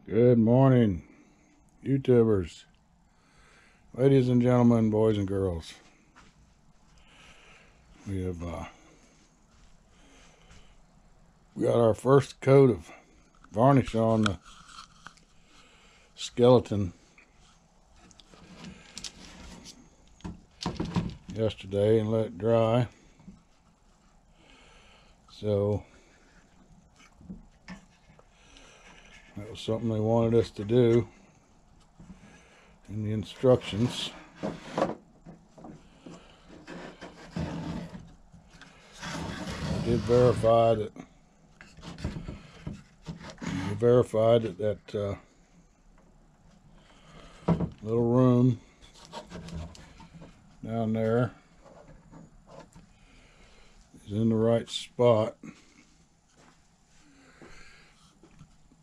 Good morning, YouTubers, ladies and gentlemen, boys and girls. We got our first coat of varnish on the skeleton yesterday and let it dry. So that was something they wanted us to do in the instructions. I did verify that that little room down there is in the right spot.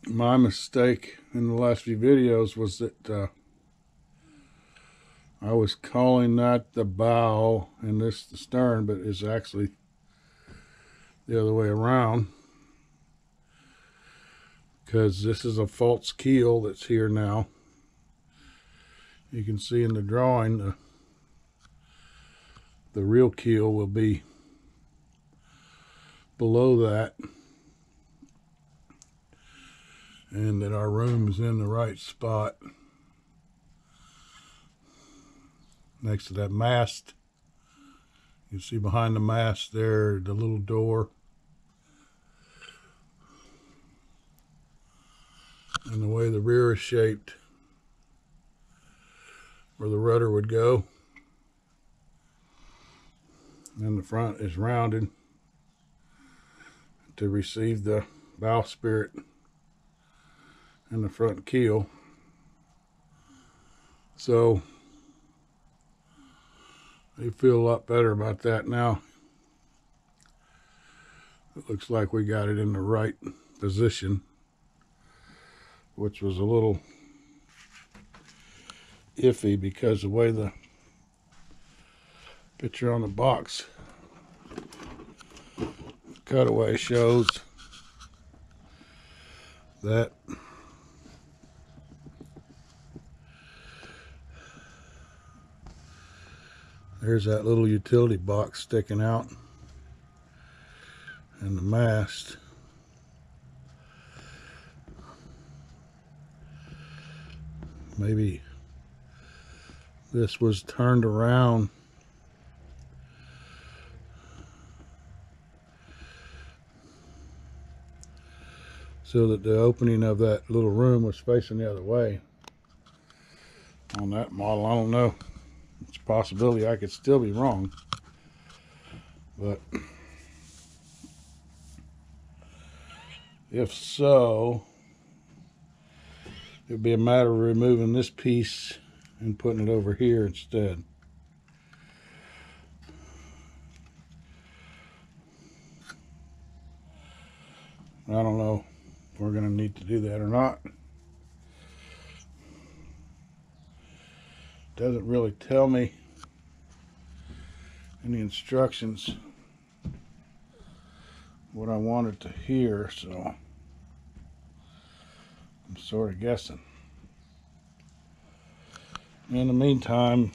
My mistake in the last few videos was that I was calling that the bow and this the stern, but it's actually the other way around, because this is a false keel that's here now. You can see in the drawing the real keel will be below that, and that our room is in the right spot next to that mast. You see behind the mast there the little door, and the way the rear is shaped where the rudder would go, and the front is rounded to receive the bowsprit and the front keel. So I feel a lot better about that now. It looks like we got it in the right position, which was a little iffy because the way the picture on the box cutaway shows that there's that little utility box sticking out and the mast. Maybe this was turned around so that the opening of that little room was facing the other way. On that model, I don't know. It's a possibility. I could still be wrong, but if so, it'd be a matter of removing this piece and putting it over here instead. I don't know if we're going to need to do that or not. Doesn't really tell me in the instructions what I wanted to hear, so I'm sort of guessing. In the meantime,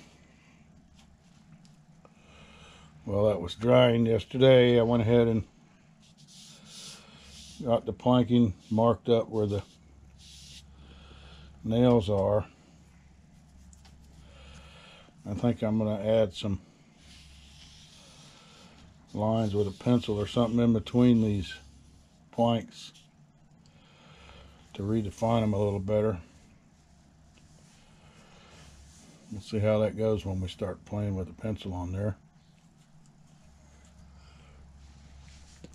while that was drying yesterday, I went ahead and got the planking marked up where the nails are. I think I'm going to add some lines with a pencil or something in between these planks to redefine them a little better. We'll see how that goes when we start playing with the pencil on there.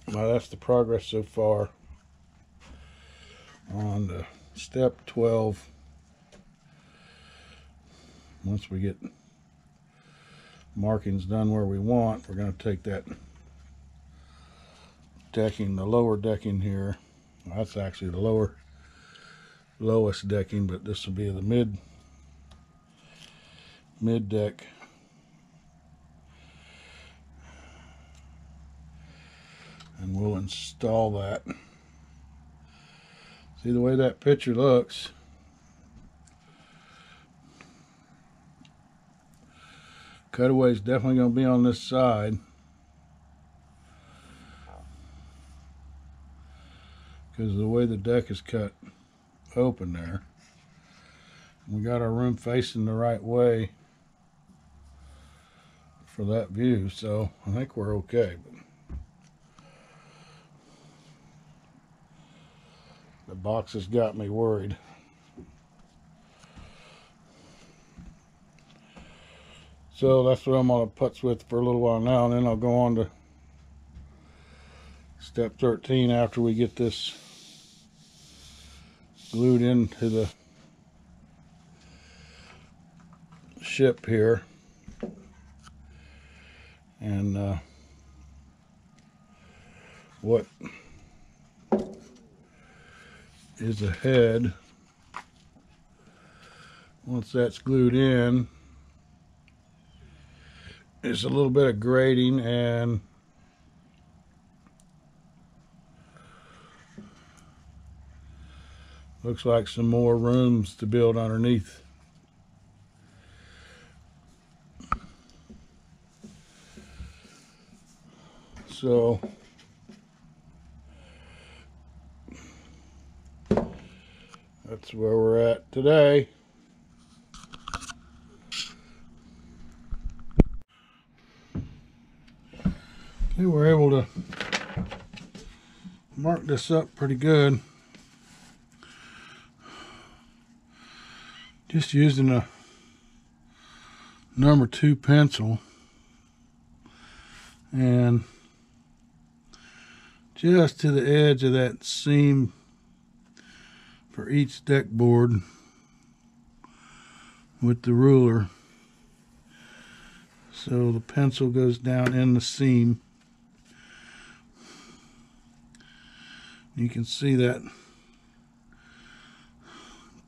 Now that's the progress so far on the step 12. Once we get markings done where we want, we're going to take that decking, the lower decking here. Well, that's actually the lowest decking, but this will be the mid deck. And we'll install that See the way that picture looks. Cutaway is definitely going to be on this side. Because of the way the deck is cut open there. We got our room facing the right way for that view, so I think we're okay. But the box has got me worried. So that's what I'm going to putz with for a little while now, and then I'll go on to step 13 after we get this glued into the ship here. And what is ahead, once that's glued in, is a little bit of grading and looks like some more rooms to build underneath. So that's where we're at today. Okay, we're able to mark this up pretty good. Just using a number 2 pencil, and just to the edge of that seam for each deck board with the ruler. So the pencil goes down in the seam. You can see that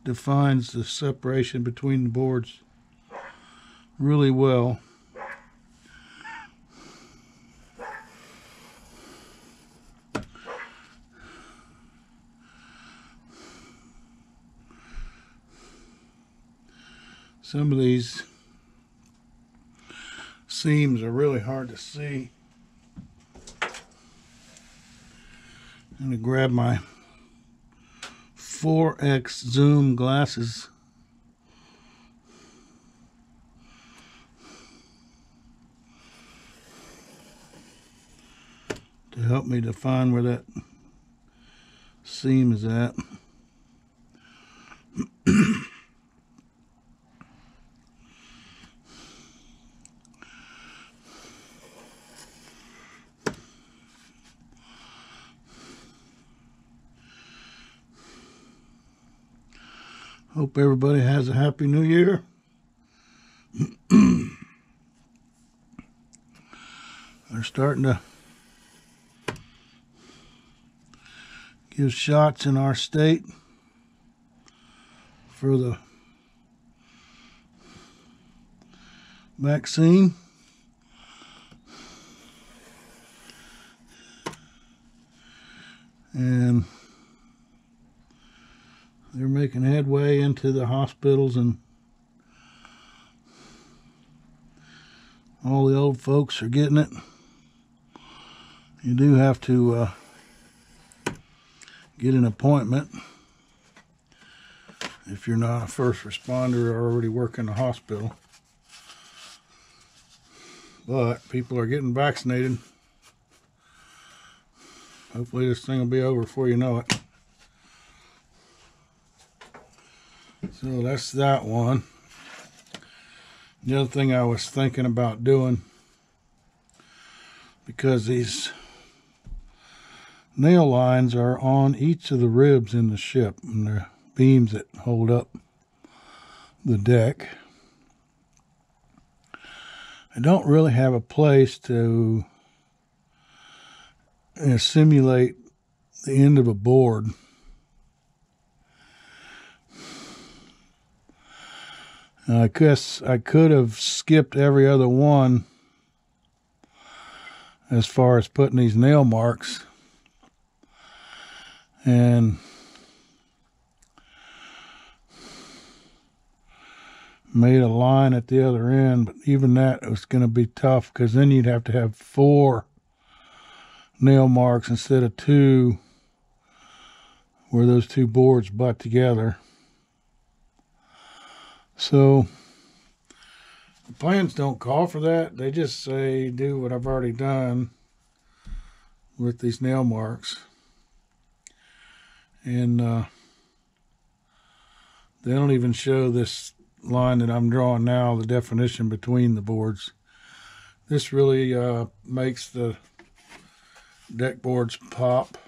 defines the separation between the boards really well. Some of these seams are really hard to see. I'm going to grab my 4X zoom glasses. To help me define where that seam is at. Hope everybody has a happy new year. They're starting to give shots in our state for the vaccine. And they're making headway into the hospitals, and all the old folks are getting it. You do have to get an appointment if you're not a first responder or already work in the hospital. But people are getting vaccinated. Hopefully this thing will be over before you know it. So that's that one. The other thing I was thinking about doing, because these nail lines are on each of the ribs in the ship, and they're beams that hold up the deck. I don't really have a place to simulate the end of a board. I guess I could have skipped every other one as far as putting these nail marks, and made a line at the other end, but even that was going to be tough because then you'd have to have 4 nail marks instead of 2 where those 2 boards butt together. So the plans don't call for that. They just say do what I've already done with these nail marks. And they don't even show this line that I'm drawing now, the definition between the boards. This really makes the deck boards pop.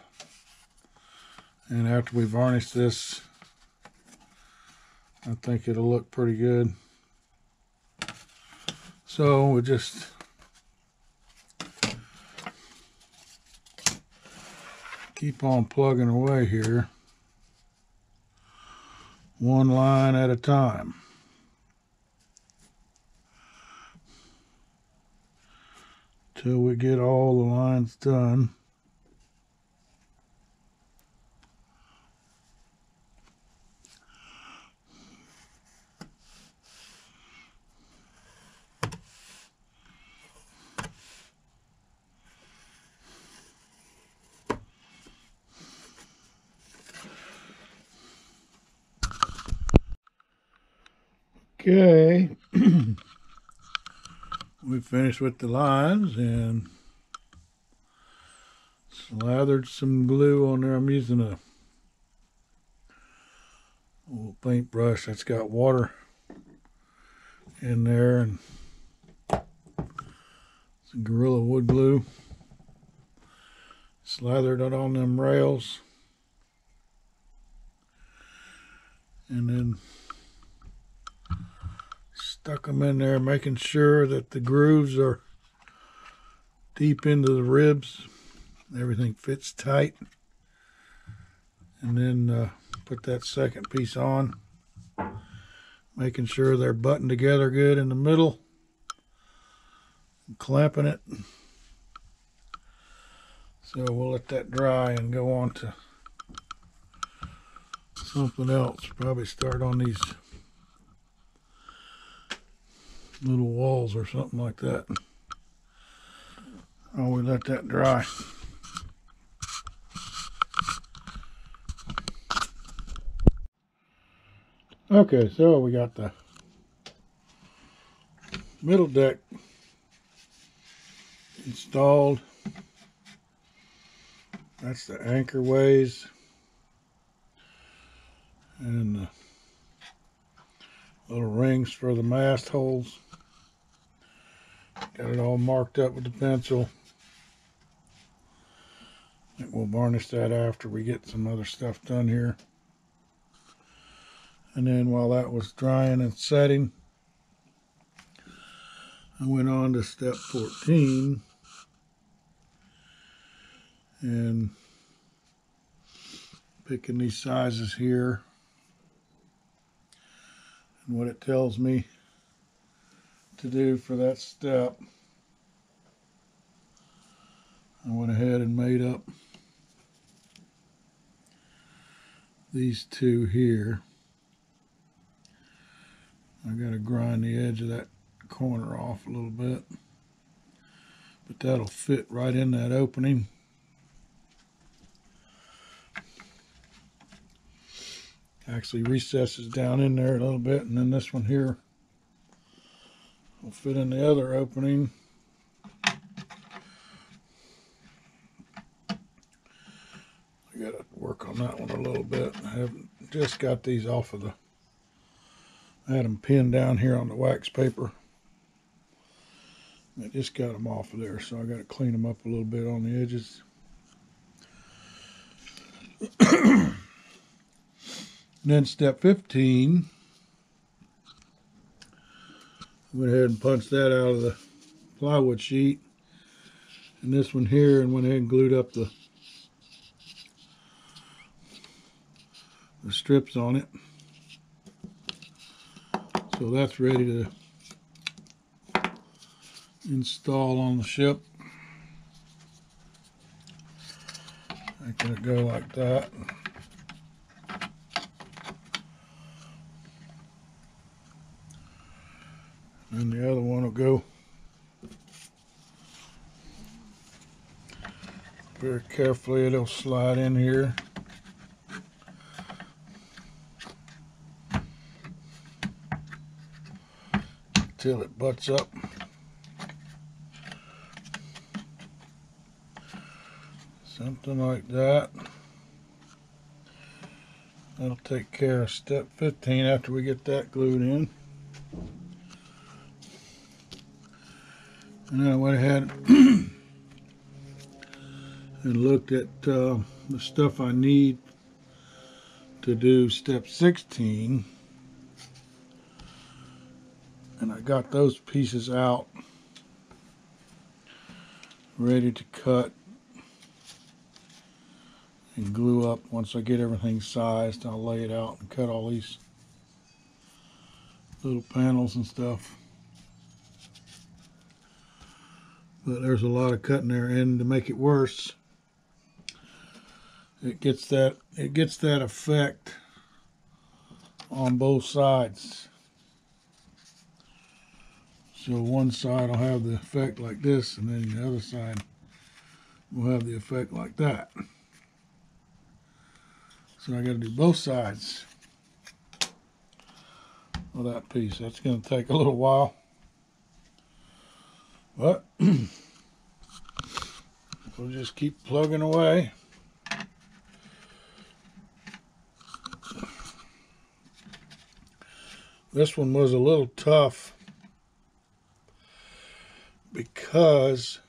And after we varnish this, I think it'll look pretty good. So we just keep on plugging away here, one line at a time, till we get all the lines done. Okay, we finished with the lines and slathered some glue on there. I'm using a little paintbrush that's got water in there, and some Gorilla Wood glue. Slathered it on them rails, and then stuck them in there, making sure that the grooves are deep into the ribs. Everything fits tight. And then put that second piece on, making sure they're buttoned together good in the middle, and clamping it. So we'll let that dry and go on to something else. Probably start on these little walls or something like that. Oh, we let that dry. Okay, so we got the middle deck installed. That's the anchor ways and the little rings for the mast holes. Got it all marked up with the pencil. And we'll varnish that after we get some other stuff done here. And then while that was drying and setting, I went on to step 14 and picking these sizes here and what it tells me to do for that step. I went ahead and made up these 2 here. I got to grind the edge of that corner off a little bit, but that'll fit right in that opening. Actually recesses down in there a little bit, and then this one here will fit in the other opening. I got to work on that one a little bit. I haven't just got these off of the, I had them pinned down here on the wax paper. I just got them off of there, so I got to clean them up a little bit on the edges. And then step 15, went ahead and punched that out of the plywood sheet. And this one here, and went ahead and glued up the strips on it. So that's ready to install on the ship. I'm gonna go like that. And the other one will go very carefully. It'll slide in here. Till it butts up. Something like that. That'll take care of step 15 after we get that glued in. And then I went ahead and looked at the stuff I need to do step 16. And I got those pieces out, ready to cut and glue up. Once I get everything sized, I'll lay it out and cut all these little panels and stuff. But there's a lot of cutting there, and to make it worse, it gets that effect on both sides. So one side will have the effect like this, and then the other side will have the effect like that. So I got to do both sides of that piece. That's going to take a little while, but we'll just keep plugging away. This one was a little tough because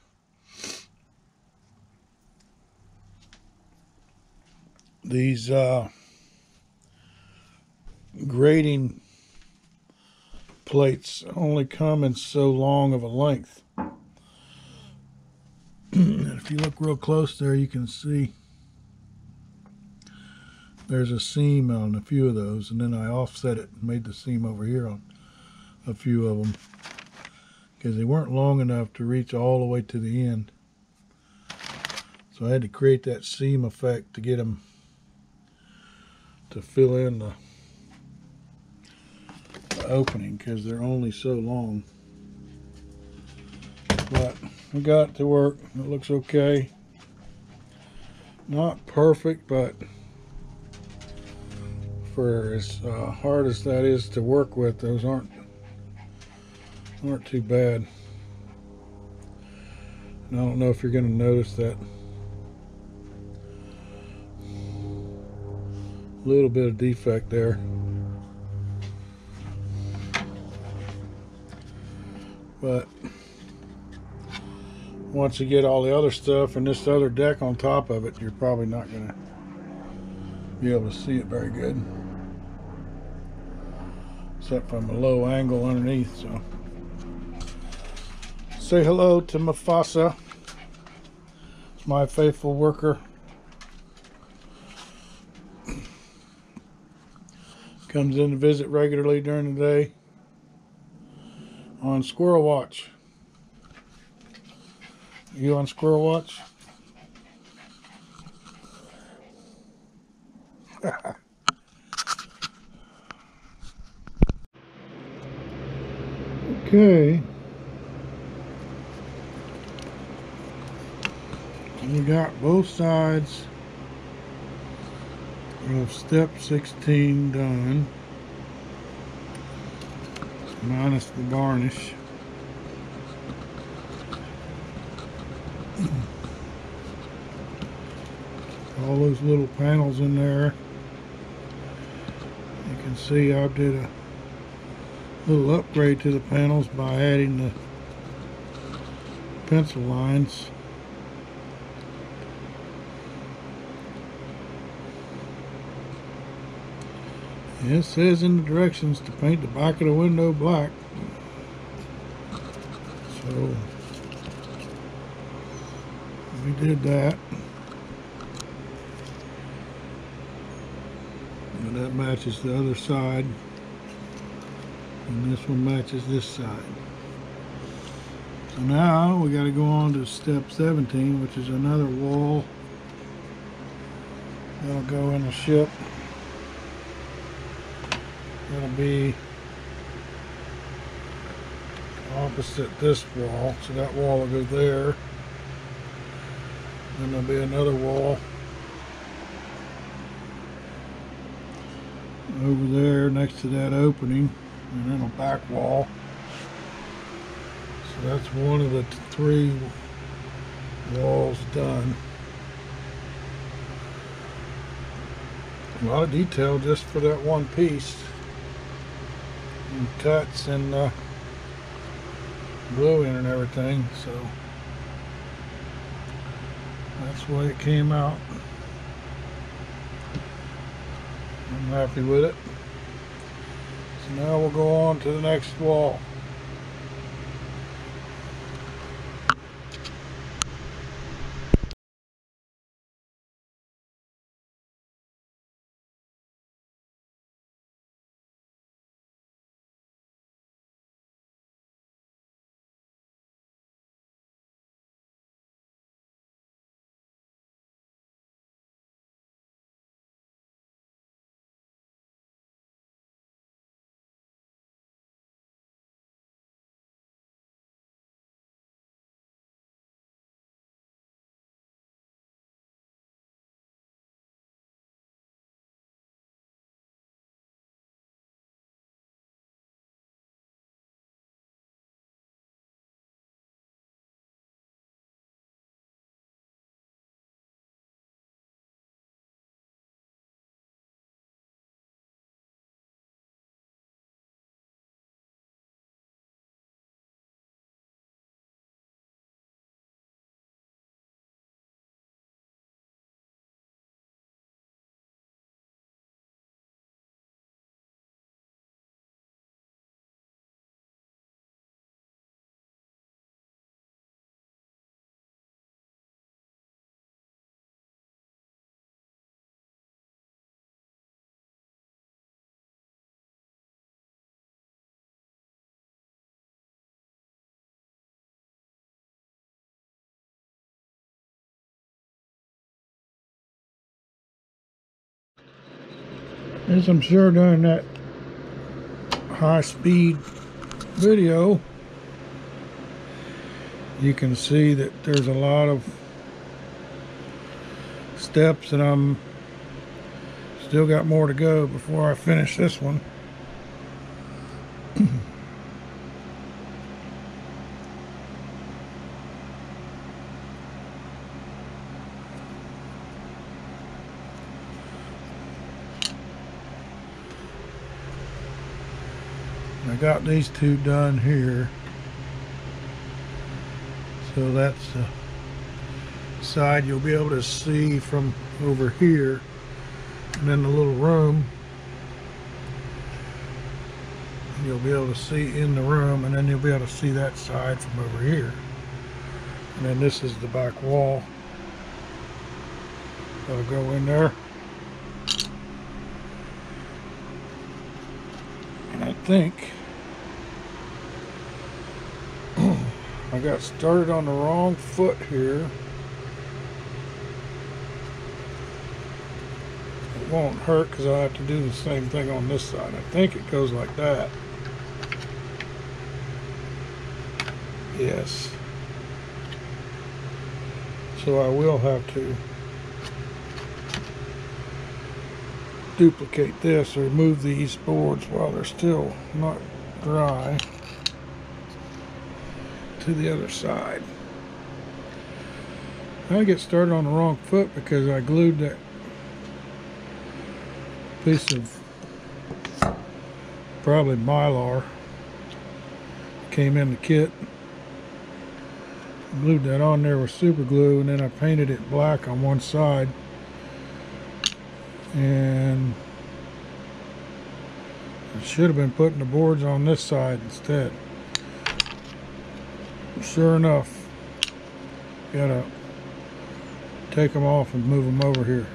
these grading plates only come in so long of a length. And if you look real close there, you can see there's a seam on a few of those, and then I offset it and made the seam over here on a few of them because they weren't long enough to reach all the way to the end. So I had to create that seam effect to get them to fill in the opening because they're only so long. But we got it to work. It looks okay. Not perfect, but for as hard as that is to work with, those aren't too bad. And I don't know if you're going to notice that little bit of defect there. But once you get all the other stuff and this other deck on top of it, you're probably not going to be able to see it very good, except from a low angle underneath. So say hello to Mufasa. It's my faithful worker. Comes in to visit regularly during the day on Squirrel Watch. You on Squirrel Watch? Okay. We got both sides of step 16 done, minus the varnish. All those little panels in there. You can see I did a little upgrade to the panels by adding the pencil lines. It says in the directions to paint the back of the window black. So we did that. And that matches the other side. And this one matches this side. So now we got to go on to step 17, which is another wall. That'll go in the ship. That'll be opposite this wall. So that wall will go there. Then there'll be another wall over there next to that opening, and then a back wall. So that's one of the 3 walls done. A lot of detail just for that one piece, and cuts and gluing and everything. So that's the way it came out. I'm happy with it. So now we'll go on to the next wall. As I'm sure during that high-speed video, you can see that there's a lot of steps, and I'm still got more to go before I finish this one. I got these 2 done here, so that's the side you'll be able to see from over here, and then the little room you'll be able to see in the room, and then you'll be able to see that side from over here. And then this is the back wall that'll go in there. And I think I got started on the wrong foot here. It won't hurt because I have to do the same thing on this side. I think it goes like that. Yes. So I will have to duplicate this or remove these boards while they're still not dry to the other side. I get started on the wrong foot because I glued that piece of probably Mylar came in the kit. Glued that on there with super glue, and then I painted it black on one side, and I should have been putting the boards on this side instead. Sure enough, gotta take them off and move them over here.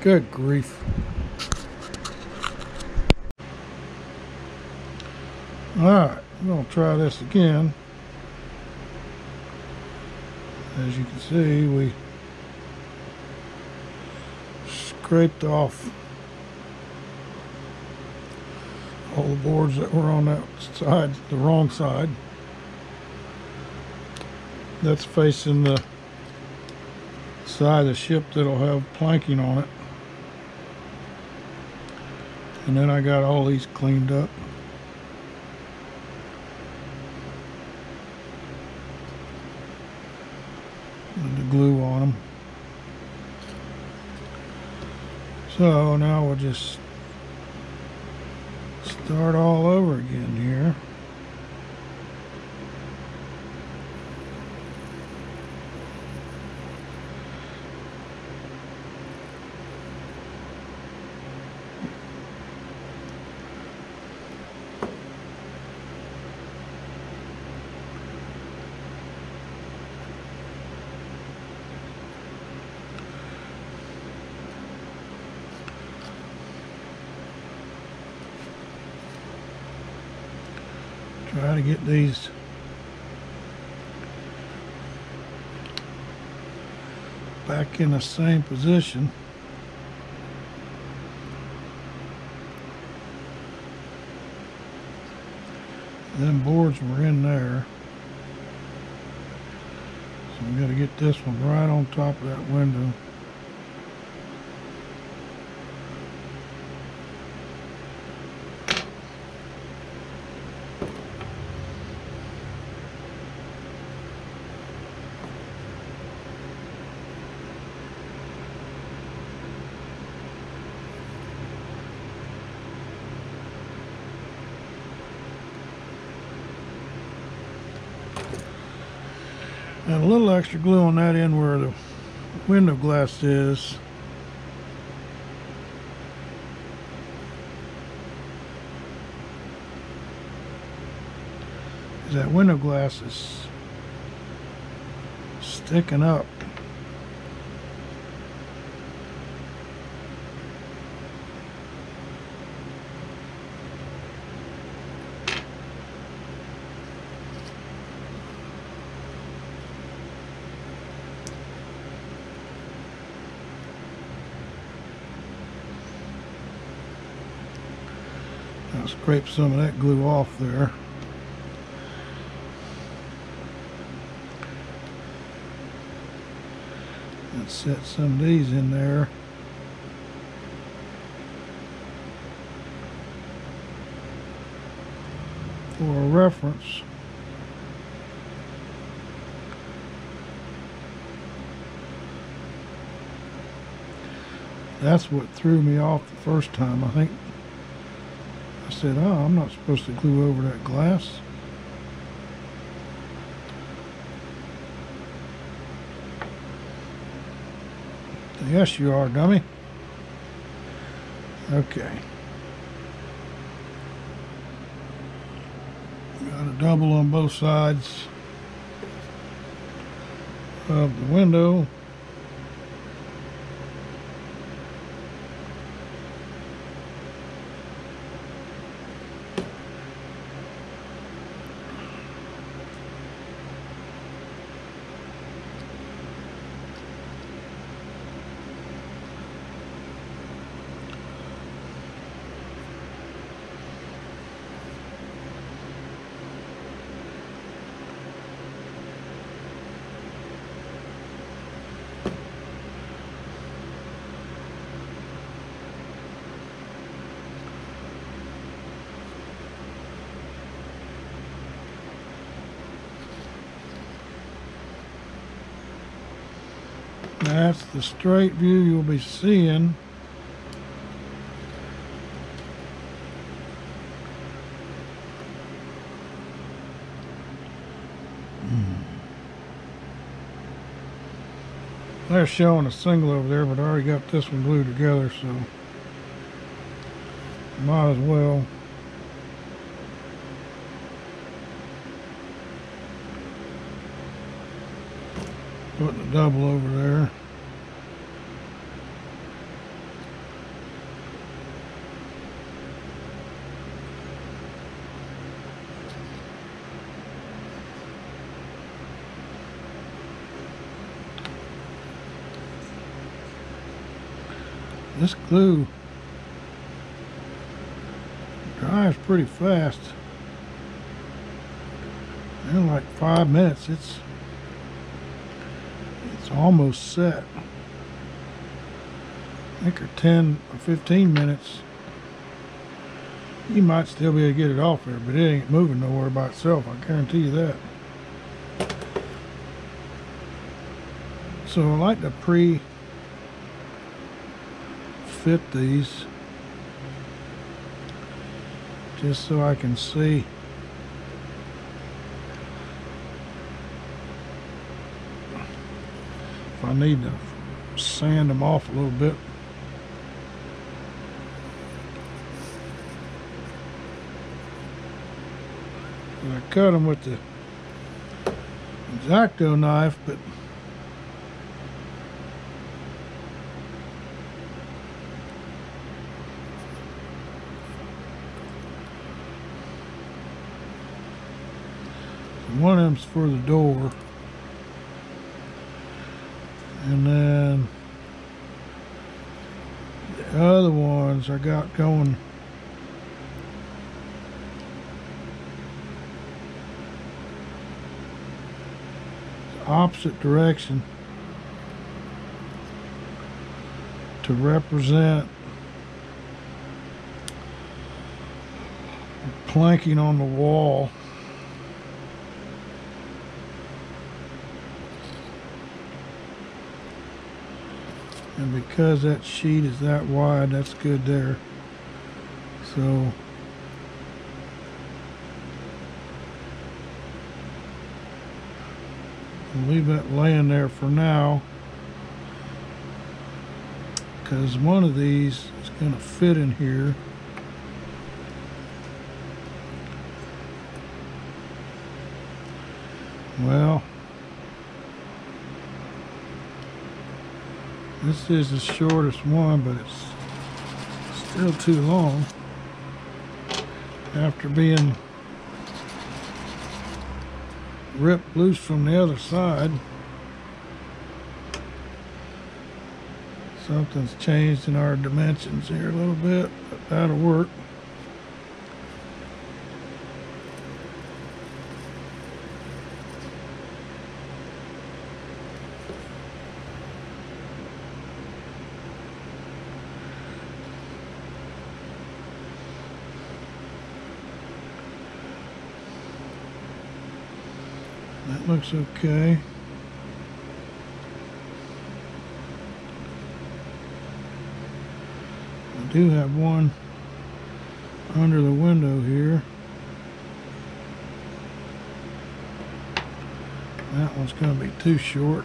Good grief. Alright, I'm gonna try this again. As you can see, we scraped off all the boards that were on that side, the wrong side. That's facing the side of the ship that'll have planking on it. And then I got all these cleaned up. With the glue on them. So now we'll just start all over again here. Try to get these back in the same position. Them boards were in there. So we got to get this one right on top of that window. And a little extra glue on that end where the window glass is. That window glass is sticking up. I'll scrape some of that glue off there. And set some of these in there. For a reference. That's what threw me off the first time, I think. I said, oh, I'm not supposed to glue over that glass. Yes, you are, dummy. Okay. Got a double on both sides of the window. That's the straight view you'll be seeing. They're showing a single over there, but I already got this one glued together, so might as well. Put the double over there. This glue dries pretty fast. In like 5 minutes, it's almost set. I think or 10 or 15 minutes. You might still be able to get it off there, but it ain't moving nowhere by itself. I guarantee you that. So I like to pre-fit these just so I can see if I need to sand them off a little bit. And I cut them with the X-Acto knife, but one of them's for the door, and then the other ones I got going the opposite direction to represent planking on the wall. And because that sheet is that wide, that's good there. So I'll leave that laying there for now, because one of these is going to fit in here. Well, this is the shortest one, but it's still too long after being ripped loose from the other side. Something's changed in our dimensions here a little bit, but that'll work. That looks okay. I do have one under the window here. That one's going to be too short.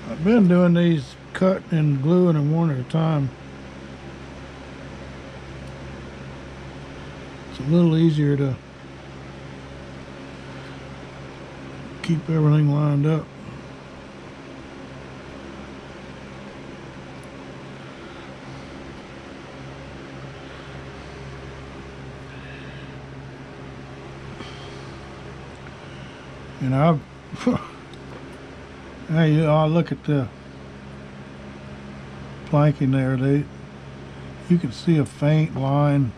I've been doing these cutting and gluing them one at a time. It's a little easier to keep everything lined up. And I've hey, I look at the planking there. You can see a faint line.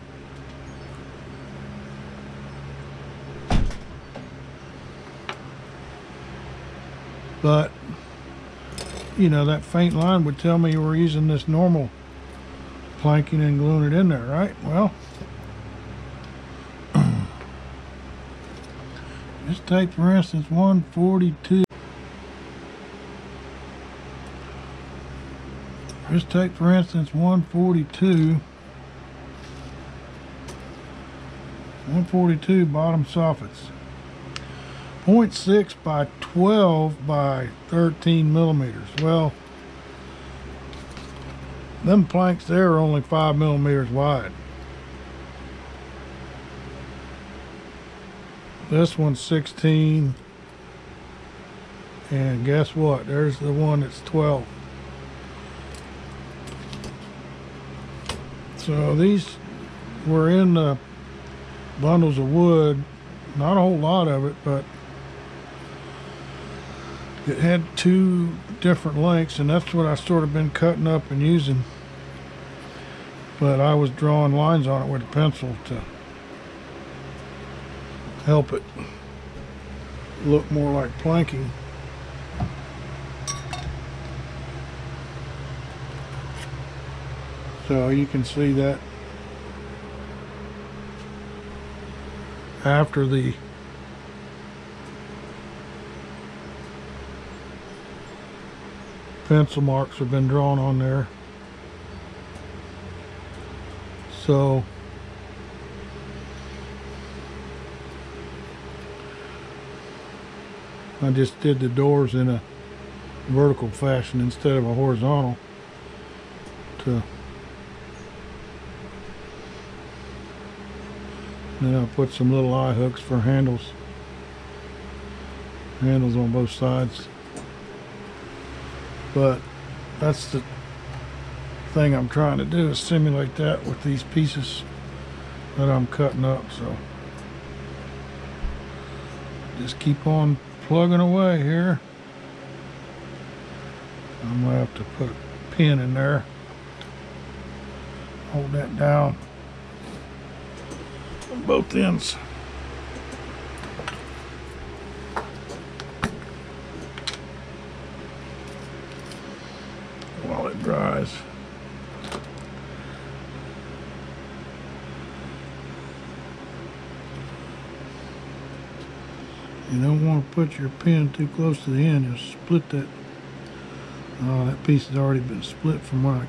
But, you know, that faint line would tell me we're using this normal planking and gluing it in there, right? Well, just take, for instance, 142. Just take, for instance, 142 bottom soffits. 0.6 by 12 by 13 millimeters. Well, them planks there are only 5 millimeters wide. This one's 16. And guess what? There's the one that's 12. So these were in the bundles of wood, not a whole lot of it, but it had 2 different lengths, and that's what I sort of been cutting up and using. But I was drawing lines on it with a pencil to help it look more like planking. So you can see that after the pencil marks have been drawn on there. So I just did the doors in a vertical fashion instead of a horizontal to, then I put some little eye hooks for handles on both sides. But that's the thing I'm trying to do, is simulate that with these pieces that I'm cutting up. So just keep on plugging away here. I'm gonna have to put a pin in there, hold that down on both ends. While it dries. You don't want to put your pin too close to the end. You'll split that. Oh, that piece has already been split from when I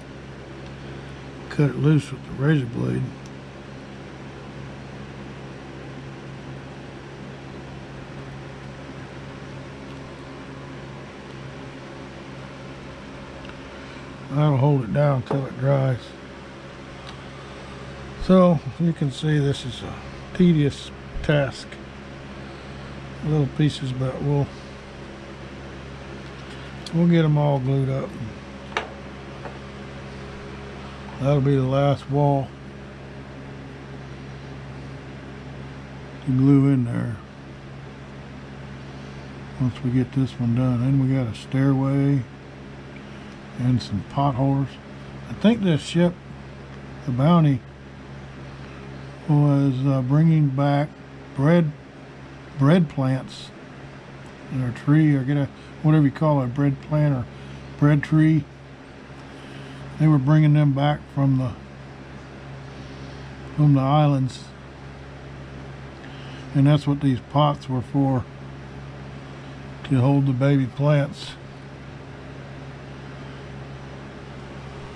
cut it loose with the razor blade. That'll hold it down until it dries. So you can see this is a tedious task. Little pieces, but we'll get them all glued up. That'll be the last wall to glue in there once we get this one done. Then we got a stairway and some potholders. I think this ship, the Bounty, was bringing back bread plants in a tree, or get a whatever you call it, a bread plant or bread tree. They were bringing them back from the islands, and that's what these pots were for, to hold the baby plants,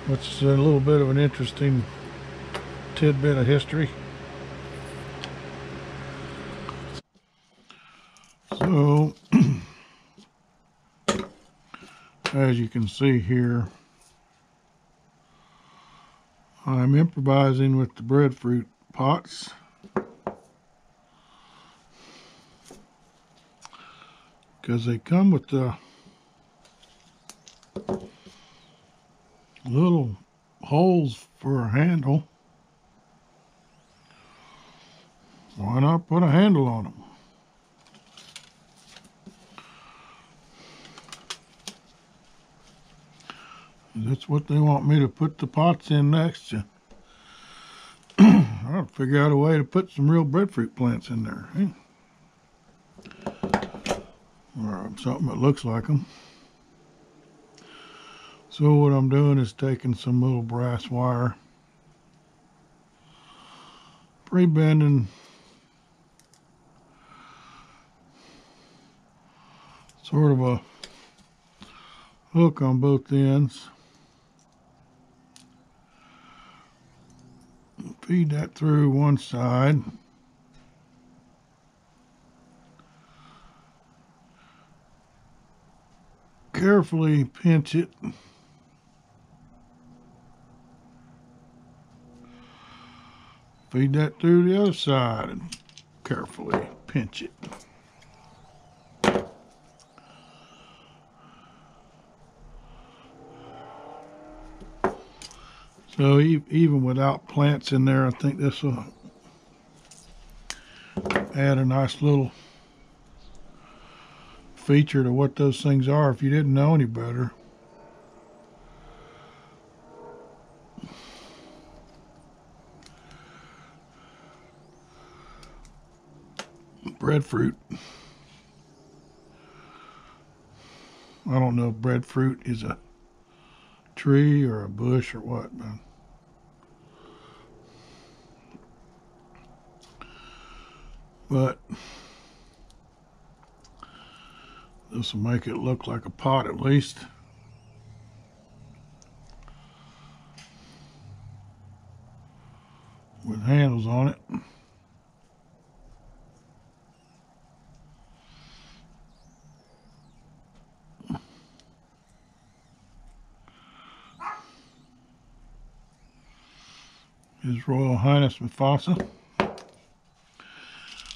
which is a little bit of an interesting tidbit of history. So as you can see here, I'm improvising with the breadfruit pots. Because they come with the little holes for a handle. Why not put a handle on them? That's what they want me to put the pots in next. I'll figure out a way to put some real breadfruit plants in there. Or something that looks like them. So what I'm doing is taking some little brass wire, pre-bending sort of a hook on both ends. Feed that through one side. Carefully pinch it. Feed that through the other side and carefully pinch it. So even without plants in there, I think this will add a nice little feature to what those things are if you didn't know any better. Breadfruit. I don't know if breadfruit is a tree or a bush or what, but this will make it look like a pot at least. With handles on it. His Royal Highness Mufasa.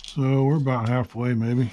So we're about halfway maybe.